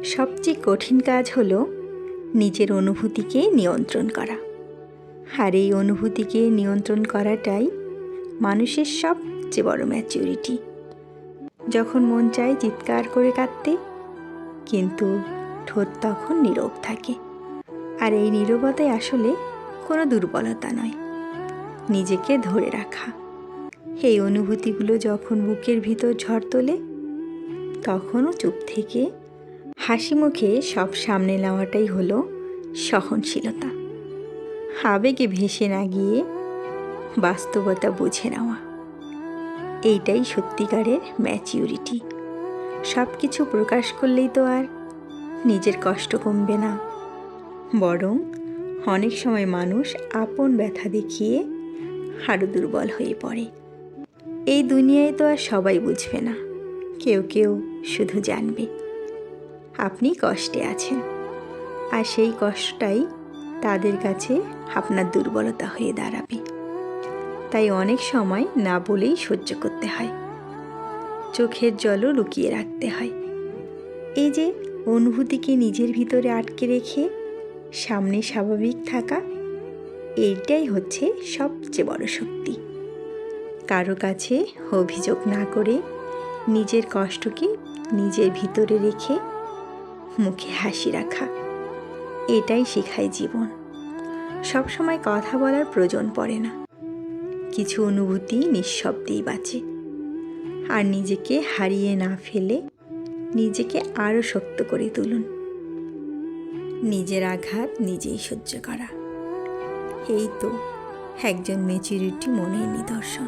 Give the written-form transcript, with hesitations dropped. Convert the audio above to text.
সবচেয়ে কঠিন কাজ হলো নিজের অনুভূতিকে নিয়ন্ত্রণ করা। আর এই অনুভূতিকে নিয়ন্ত্রণ করাটাই মানুষের সবচেয়ে বড় ম্যাচুরিটি। যখন মন চায় চিৎকার করে কাঁদতে, কিন্তু ঠোঁট তখন নীরব থাকে। আর এই নীরবতাই আসলে কোনো দুর্বলতা নয়, নিজেকে ধরে রাখা। এই অনুভূতিগুলো যখন বুকের ভিতর ঝড় তোলে, তখনও চুপ থেকে হাসি মুখে সব সামনে নেওয়াটাই হলো সহনশীলতা। আবেগে ভেসে না গিয়ে বাস্তবতা বুঝে নেওয়া, এইটাই সত্যিকারের ম্যাচিউরিটি। সব কিছু প্রকাশ করলেই তো আর নিজের কষ্ট কমবে না, বরং অনেক সময় মানুষ আপন ব্যথা দেখিয়ে আরও দুর্বল হয়ে পড়ে। এই দুনিয়ায় তো আর সবাই বুঝবে না, কেউ কেউ শুধু জানবে আপনি কষ্টে আছেন, আর সেই কষ্টটাই তাদের কাছে আপনার দুর্বলতা হয়ে দাঁড়াবে। তাই অনেক সময় না বলেই সহ্য করতে হয়, চোখের জলও লুকিয়ে রাখতে হয়। এই যে অনুভূতিকে নিজের ভিতরে আটকে রেখে সামনে স্বাভাবিক থাকা, এইটাই হচ্ছে সবচেয়ে বড় শক্তি। কারো কাছে অভিযোগ না করে নিজের কষ্টকে নিজের ভিতরে রেখে মুখে হাসি রাখা, এটাই শেখায় জীবন। সবসময় কথা বলার প্রয়োজন পড়ে না, কিছু অনুভূতি নিঃশব্দেই বাঁচে। আর নিজেকে হারিয়ে না ফেলে নিজেকে আরও শক্ত করে তুলুন। নিজের আঘাত নিজেই সহ্য করা, এই তো একজন ম্যাচুরিটি মনের নিদর্শন।